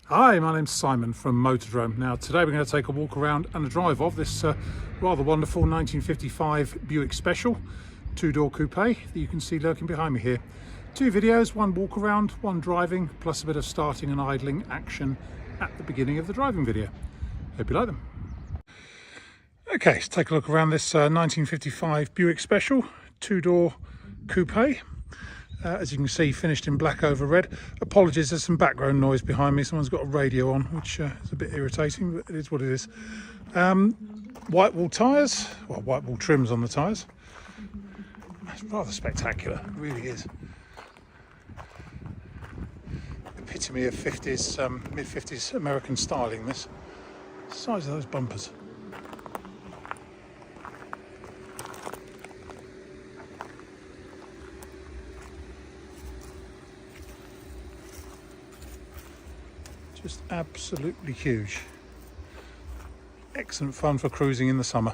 Hi, my name's Simon from Motodrome. Now today we're going to take a walk around and a drive of this rather wonderful 1955 Buick Special two-door coupe that you can see lurking behind me here. Two videos, one walk around, one driving, plus a bit of starting and idling action at the beginning of the driving video. Hope you like them. Okay, let's take a look around this 1955 Buick Special two-door coupe. As you can see, finished in black over red. Apologies, there's some background noise behind me. Someone's got a radio on, which is a bit irritating, but it is what it is. White wall tyres, well, white wall trims on the tyres. It's rather spectacular, it really is. Epitome of 50s, mid-50s American styling, this. The size of those bumpers. Just absolutely huge. Excellent fun for cruising in the summer.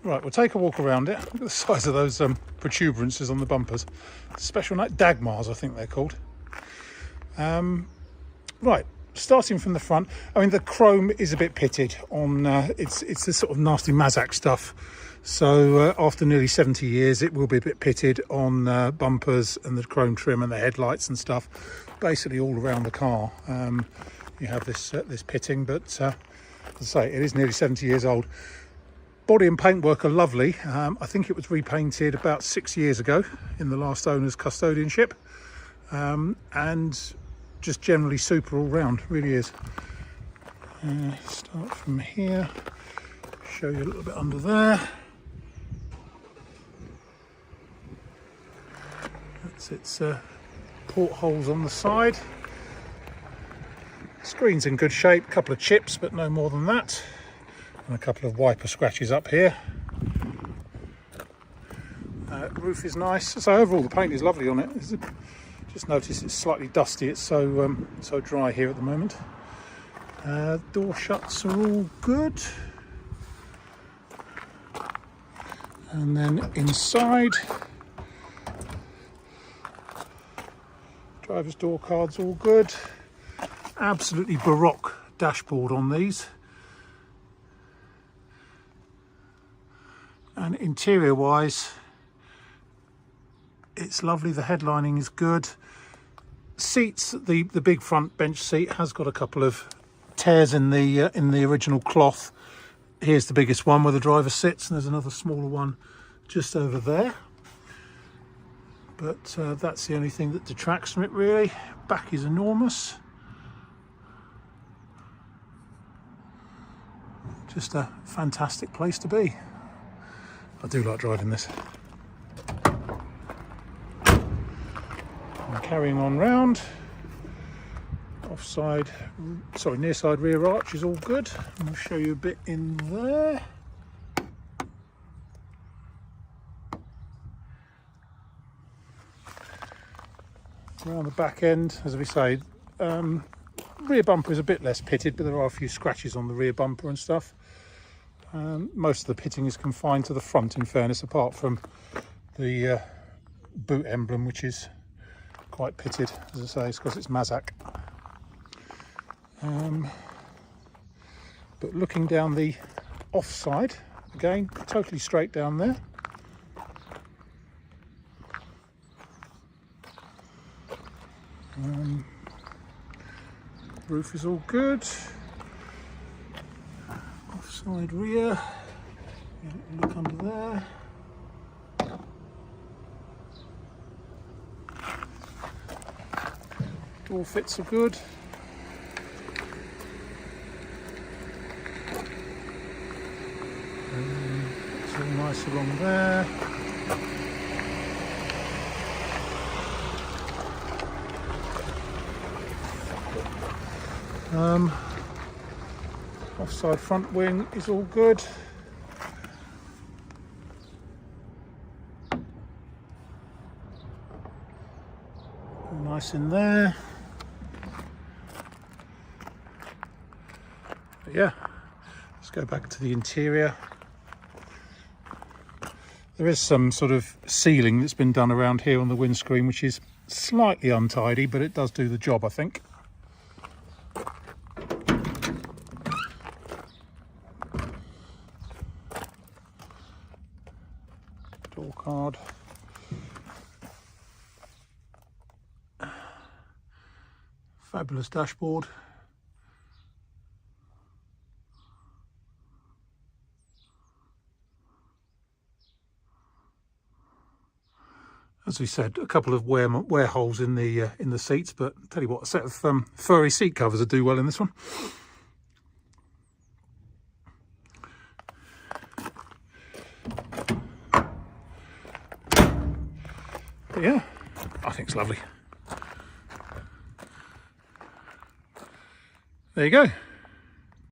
Right, we'll take a walk around it. Look at the size of those protuberances on the bumpers. Special night Dagmars, I think they're called. Right, starting from the front. I mean, the chrome is a bit pitted on. It's this sort of nasty Mazak stuff. So after nearly 70 years, it will be a bit pitted on bumpers and the chrome trim and the headlights and stuff. Basically all around the car, you have this pitting. But as I say, it is nearly 70 years old. Body and paintwork are lovely. I think it was repainted about 6 years ago in the last owner's custodianship, and just generally super all round. Really is. Start from here. Show you a little bit under there. That's its portholes on the side. Screen's in good shape, a couple of chips but no more than that, and a couple of wiper scratches up here. Roof is nice, so overall the paint is lovely on it. Just notice it's slightly dusty, it's so dry here at the moment. Door shuts are all good, and then inside, driver's door cards all good. Absolutely baroque dashboard on these. And interior wise, it's lovely. The headlining is good. Seats, the big front bench seat has got a couple of tears in the original cloth. Here's the biggest one where the driver sits, and there's another smaller one just over there. But that's the only thing that detracts from it, really. Back is enormous. Just a fantastic place to be. I do like driving this. And carrying on round. Offside, sorry, near side rear arch is all good. I'll show you a bit in there. Around the back end, as we say, rear bumper is a bit less pitted, but there are a few scratches on the rear bumper and stuff. Most of the pitting is confined to the front, in fairness, apart from the boot emblem, which is quite pitted, as I say, it's because it's Mazak. But looking down the offside, again, totally straight down there. Roof is all good. Offside rear, look under there. Door fits are good. It's all nice along there. Offside front wing is all good. Nice in there. But yeah, let's go back to the interior. There is some sort of sealing that's been done around here on the windscreen, which is slightly untidy, but it does do the job, I think. Door card. Fabulous dashboard. As we said, a couple of wear holes in the seats, but tell you what, a set of furry seat covers would do well in this one. But yeah, I think it's lovely. There you go.